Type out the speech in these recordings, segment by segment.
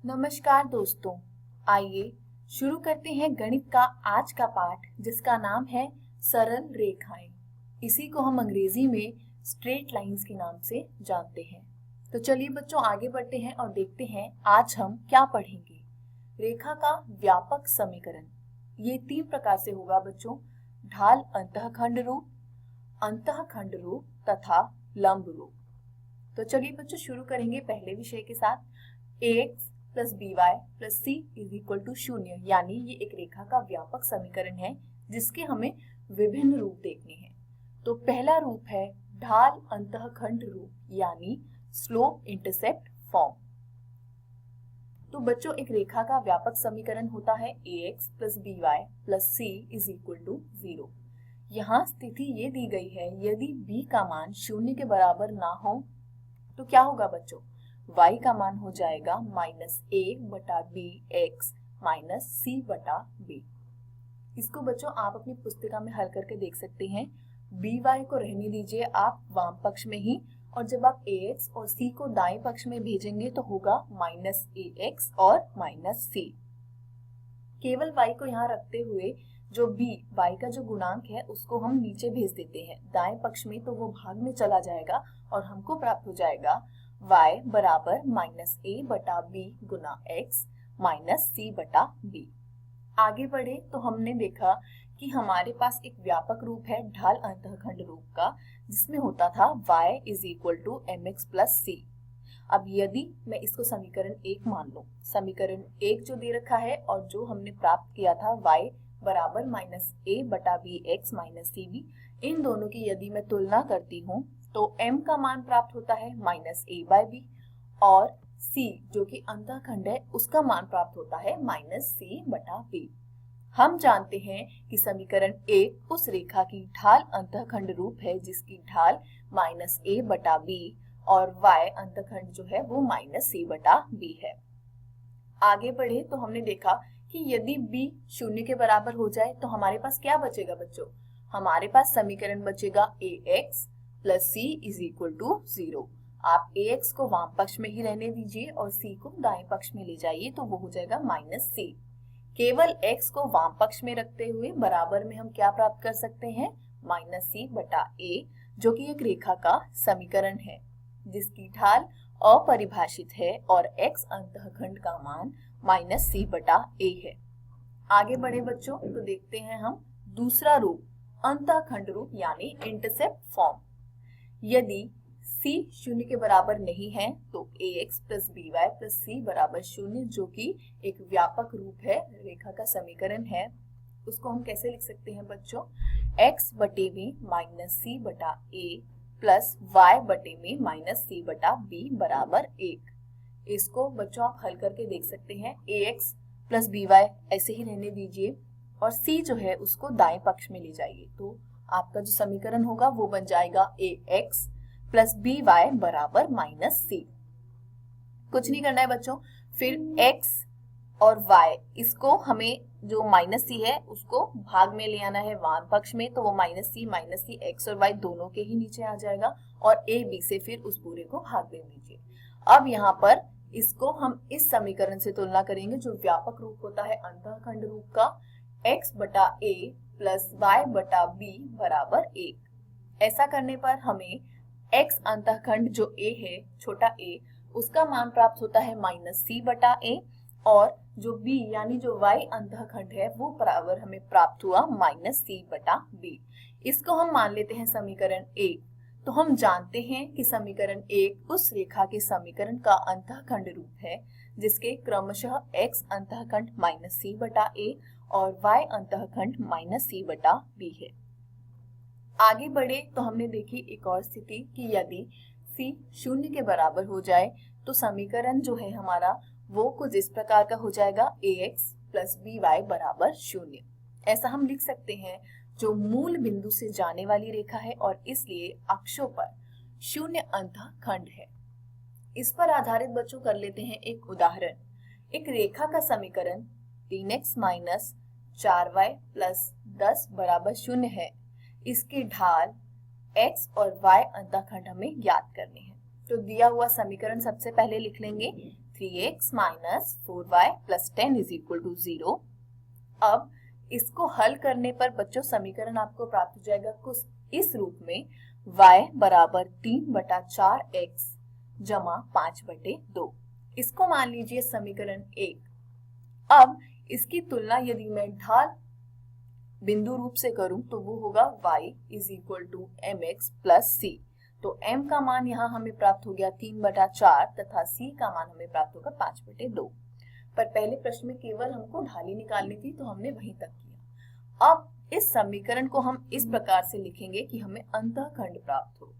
नमस्कार दोस्तों, आइए शुरू करते हैं गणित का आज का पाठ जिसका नाम है सरल रेखाएं। इसी को हम अंग्रेजी में स्ट्रेट लाइंस के नाम से जानते हैं। तो चलिए बच्चों आगे बढ़ते हैं और देखते हैं आज हम क्या पढ़ेंगे। रेखा का व्यापक समीकरण ये 3 प्रकार से होगा बच्चों। ढाल अंतःखंड रूप तथा लंब रूप। तो चलिए बच्चों शुरू करेंगे पहले विषय के साथ। ax plus B Y plus C is equal to 0, यानी ये एक रेखा का व्यापक समीकरण है जिसके हमें विभिन्न रूप देखने हैं। तो पहला रूप है ढाल अंतःखंड रूप यानी स्लोप इंटरसेप्ट फॉर्म। तो बच्चों एक रेखा का व्यापक समीकरण होता है ax plus B Y plus C is equal to 0। यहाँ स्थिति ये दी गई है, यदि b का मान 0 के बराबर ना हो तो क्या होगा बच्चों, y का मान हो जाएगा -a/b(x) माइनस c/b। इसको बच्चों आप अपनी पुस्तिका में हल करके देख सकते हैं। by को रहने दीजिए आप वाम पक्ष में ही, और जब आप ax और c को दाएं पक्ष में भेजेंगे तो होगा -ax और -c। केवल y को यहाँ रखते हुए जो y का जो गुणांक है उसको हम नीचे भेज देते हैं दाएं पक्ष में, तो वो भाग में चला जाएगा और हमको प्राप्त हो जाएगा y बराबर -a/b गुना x माइनस c/b। आगे बढ़े तो हमने देखा कि हमारे पास एक व्यापक रूप है ढाल अंतःखंड रूप का, जिसमें होता था y is equal to mx plus c। अब यदि मैं इसको समीकरण 1 मान लूं, समीकरण 1 जो दे रखा है और जो हमने प्राप्त किया था y बराबर -a/bx माइनस cb, इन दोनों की यदि मैं तुलना करती हूँ तो m का मान प्राप्त होता है -a/b और c जो कि अंतःखंड है उसका मान प्राप्त होता है -c/b। हम जानते हैं कि समीकरण 1 उस रेखा की ढाल अंतःखंड रूप है जिसकी ढाल -a/b और y अंतःखंड जो है वो -c/b है। आगे बढ़े तो हमने देखा कि यदि b 0 के बराबर हो जाए तो हमारे पास क्या बचेगा बच्चों, हमारे पास समीकरण बचेगा ax plus c is equal to 0। आप ax को वाम पक्ष में ही रहने दीजिए और c को दाएं पक्ष में ले जाइए तो वो हो जाएगा -c। केवल x को वाम पक्ष में रखते हुए बराबर में हम क्या प्राप्त कर सकते हैं, -c/a, जो कि एक रेखा का समीकरण है जिसकी ढाल अपरिभाषित है और x अंतःखंड का मान -c/a है। आगे बढ़े बच्चों तो देखते हैं हम दूसरा रूप अंतःखंड रूप यानी इंटरसेप्ट फॉर्म। यदि c 0 के बराबर नहीं है तो ax plus by plus c बराबर 0, जो कि एक व्यापक रूप है, रेखा का समीकरण है, उसको हम कैसे लिख सकते हैं बच्चों, x बटे में -c/a प्लस y बटे में -c/b बराबर 1। इसको बच्चों आप हल करके देख सकते हैं। ax प्लस by ऐसे ही रहने दीजिए और c जो है उसको दाएं पक्ष में ले जाइए, तो आपका जो समीकरण होगा वो बन जाएगा ax प्लस by बराबर -c। कुछ नहीं करना है बच्चों, फिर x और y इसको हमें जो -c है उसको भाग में ले आना है वाम पक्ष में, तो वो -c x और y दोनों के ही नीचे आ जाएगा और a b से फिर उस पूरे को भाग दे दीजिए। अब यहाँ पर इसको हम इस समीकरण से तुलना करेंगे जो व्यापक रूप होता है अंतःखंड रूप का, x/a प्लस y/b बराबर 1। ऐसा करने पर हमें x अंतःखंड जो a है, छोटा a, उसका मान प्राप्त होता है -c/a और जो b यानी जो y अंतःखंड है वो बराबर हमें प्राप्त हुआ -c/b। इसको हम मान लेते हैं समीकरण 1। तो हम जानते हैं कि समीकरण 1 उस रेखा के समीकरण का अंतःखंड रूप है जिसके क्रमशः x अंतःखंड -c/a और y अंतःखंड -c/b है। आगे बढ़े तो हमने देखी एक और स्थिति कि यदि c 0 के बराबर हो जाए तो समीकरण जो है हमारा वो कुछ इस प्रकार का हो जाएगा, ax प्लस by बराबर 0। ऐसा हम लिख सकते हैं जो मूल बिंदु से जाने वाली रेखा है और इसलिए अक्षों पर 0 अंतःखंड है। इस पर आधारित बच्चों कर लेते हैं एक उदाहरण। एक रेखा का समीकरण 3x माइनस 4y प्लस 10 बराबर 0 है। इसकी ढाल x और y अंतःखंड हमें ज्ञात करने हैं। तो दिया हुआ समीकरण सबसे पहले लिख लेंगे 3x minus 4y plus 10 is equal to 0। अब इसको हल करने पर बच्चों समीकरण आपको प्राप्त हो जाएगा कुछ इस रूप में, y बराबर 3/4x जमा 5/2। इसको मान लीजिए समीकरण 1। अब इसकी तुलना यदि मैं ढाल बिंदु रूप से करूं तो वो होगा y is equal to mx plus c। तो m का मान यहाँ हमें प्राप्त हो गया 3/4 तथा c का मान हमें प्राप्त होगा 5/2। पर पहले प्रश्न में केवल हमको ढाली निकालनी थी तो हमने वहीं तक किया। अब इस समीकरण को हम इस प्रकार से लिखेंगे कि हमें अंतःखंड प्राप्त हो।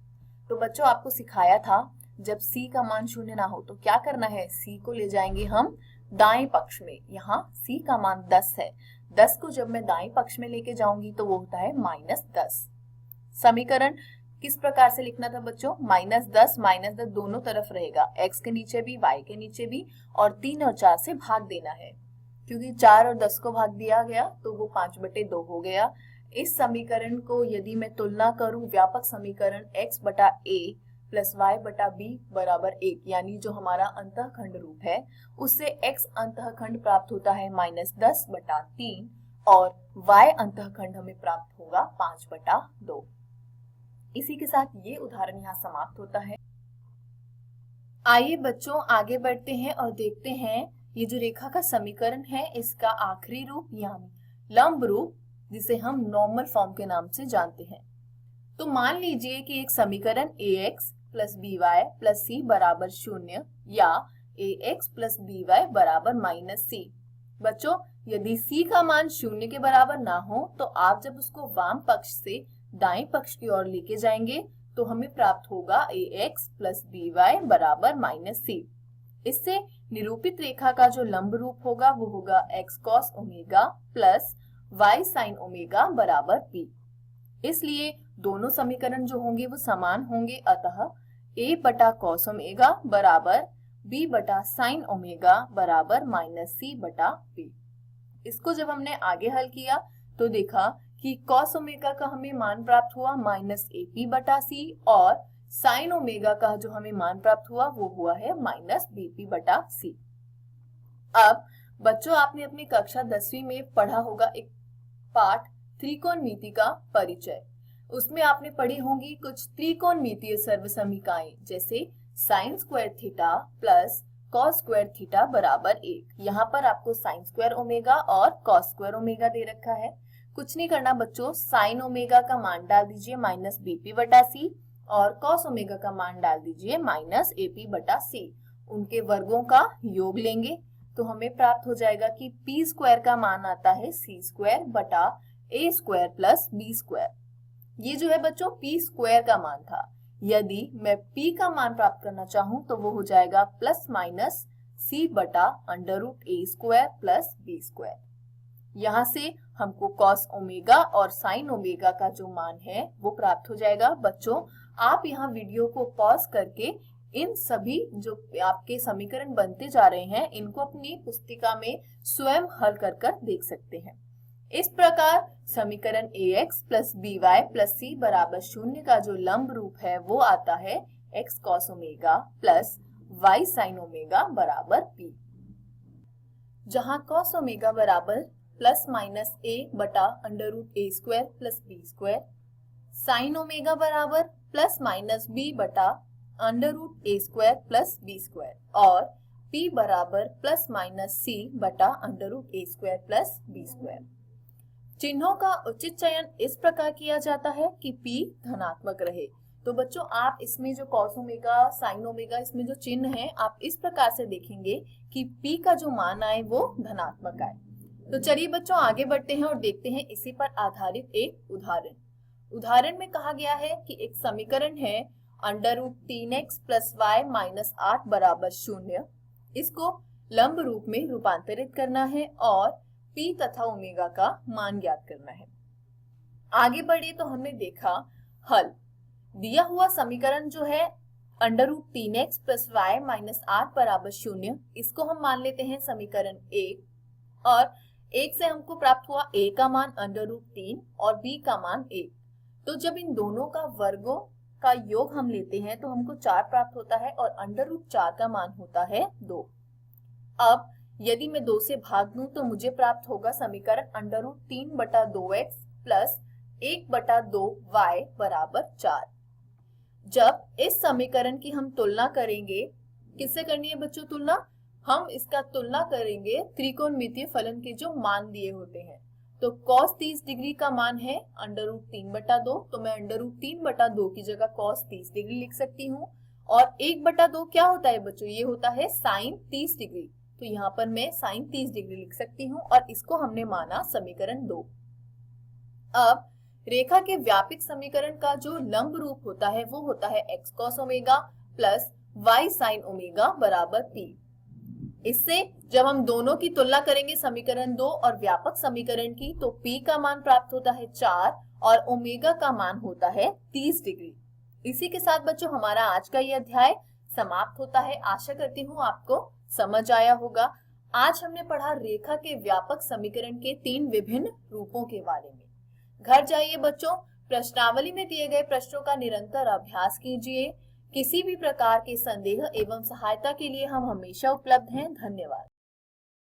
तो बच्चों आपको सिखाया था जब c का मान शून्य ना हो तो क्या करना है, c को ले जाएंगे हम दाएं पक्ष में। यहाँ c का मान 10 है, 10 को जब मैं दाएं पक्ष में लेके जाऊंगी तो वो होता है -10। समीकरण किस प्रकार से लिखना था बच्चों, -10 दोनों तरफ रहेगा, x के नीचे भी y के नीचे भी, और 3 और 4 से भाग देना है। क्योंकि 4 और 10 को भाग दिया गया तो वो 5/2 हो गया। इस समीकरण को यदि मैं तुलना करूं व्यापक समीकरण x/a प्लस y/b बराबर 1 यानी जो हमारा अंतःखंड रूप है उससे x अंतःखंड प्राप्त होता है -10/3 और y अंतःखंड हमें प्राप्त होगा 5/2। इसी के साथ ये उदाहरण यहाँ समाप्त होता है। आइए बच्चों आगे बढ़ते हैं और देखते हैं ये जो रेखा का समीकरण है इसका आखिरी रूप यानी लंब रूप, जिसे हम नॉर्मल फॉर्म के नाम से जानते हैं। तो मान लीजिए कि एक समीकरण ax plus by plus c बराबर 0 या ax प्लस by बराबर -c। बच्चों यदि c का मान 0 के बराबर ना हो तो आप जब उसको वाम पक्ष से दाएं पक्ष की ओर लेके जाएंगे तो हमें प्राप्त होगा ax प्लस by बराबर -c। इससे निरूपित रेखा का जो लंब रूप होगा वो होगा x cos omega plus y sin omega बराबर p। इसलिए दोनों समीकरण जो होंगे वो समान होंगे, अतः a बटा cos ओमेगा बराबर b बटा sin ओमेगा बराबर -c बटा p। इसको जब हमने आगे हल किया तो देखा कि cos ओमेगा का हमें मान प्राप्त हुआ -ap बटा c और sin ओमेगा का जो हमें मान प्राप्त हुआ वो हुआ है -bp बटा c। अब बच्चों आपने अपनी कक्षा 10वीं में पढ़ा होगा एक पाठ त्रिकोणमिति का परिचय। उसमें आपने पढ़ी होंगी कुछ त्रिकोणमितीय सर्वसमीकाएं जैसे sin square theta plus cos square theta बराबर 1। यहाँ पर आपको sin स्क्वायर ओमेगा और cos स्क्वायर ओमेगा दे रखा है। कुछ नहीं करना बच्चों, sin ओमेगा का मान डाल दीजिए -bp बटा c और cos ओमेगा का मान डाल दीजिए -ap बटा c। उनके वर्गों का योग लेंगे तो हमें प्राप्त हो जाएगा कि p स्क्वायर का मान आता है c स्क्वायर बटा a square plus b square. ये जो है बच्चों p स्क्वायर का मान था। यदि मैं p का मान प्राप्त करना चाहूं तो वो हो जाएगा प्लस माइनस c बटा √a square plus b square. यहाँ से हमको cos ओमेगा और sin ओमेगा का जो मान है वो प्राप्त हो जाएगा। बच्चों आप यहाँ वीडियो को पॉज करके इन सभी जो आपके समीकरण बनते जा रहे हैं इनको अपनी पुस्तिका में स्वयं हल कर कर देख सकते हैं। इस प्रकार समीकरण ax plus by plus c बराबर 0 का जो लंब रूप है वो आता है x cos omega plus y sin omega बराबर p, जहाँ cos ओमेगा बराबर प्लस माइनस a बटा √a square plus b square, sin omega बराबर प्लस माइनस b बटा √a square plus b square और p बराबर प्लस माइनस c बटा √a square plus b square. चिन्हों का उचित चयन इस प्रकार किया जाता है कि p धनात्मक रहे। तो बच्चों आप इसमें जो cos ओमेगा sin ओमेगा इसमें जो चिन्ह है आप इस प्रकार से देखेंगे कि p का जो मान आए वो धनात्मक आए। तो चलिए बच्चों आगे बढ़ते हैं और देखते हैं इसी पर आधारित एक उदाहरण में कहा गया है कि एक समीकरण है √3x प्लस y माइनस 8 बराबर 0। इसको लंब रूप में रूपांतरित करना है और p तथा ओमेगा का मान ज्ञात करना है। आगे बढ़े तो हमने देखा हल। दिया हुआ समीकरण जो है √3x प्लस y माइनस 8 बराबर 0, इसको हम मान लेते हैं समीकरण 1 और 1 से हमको प्राप्त हुआ a का मान √3 और b का मान 1। तो जब इन दोनों का वर्गों का योग हम लेते हैं तो हमको 4 प्राप्त होता है और √4 का मान होता है 2। अब यदि मैं 2 से भाग दूं तो मुझे प्राप्त होगा समीकरण √3/2x प्लस 1/2y बराबर 4। जब इस समीकरण की हम तुलना करेंगे, किससे करनी है बच्चों तुलना? हम इसका तुलना करेंगे त्रिकोणमितीय फलन के जो मान दिए होते हैं। तो cos 30 डिग्री का मान है √3/2, तो मैं √3/2 की जगह cos 30 डिग्री लिख सकती हूँ। और 1/2 क्या होता है बच्चों? ये होता है sin 30 डिग्री, तो यहाँ पर मैं sin 30 डिग्री लिख सकती हूँ और इसको हमने माना समीकरण 2। अब रेखा के व्यापक समीकरण का जो लंब रूप होता है वो होता है x cos omega plus y sin omega बराबर p। इससे जब हम दोनों की तुलना करेंगे समीकरण 2 और व्यापक समीकरण की, तो p का मान प्राप्त होता है 4 और ओमेगा का मान होता है 30 डिग्री। इसी के साथ बच्चों हमारा आज का ये अध्याय समाप्त होता है। आशा करती हूँ आपको समझ आया होगा। आज हमने पढ़ा रेखा के व्यापक समीकरण के 3 विभिन्न रूपों के बारे में। घर जाइए बच्चों, प्रश्नावली में दिए गए प्रश्नों का निरंतर अभ्यास कीजिए। किसी भी प्रकार के संदेह एवं सहायता के लिए हम हमेशा उपलब्ध हैं। धन्यवाद।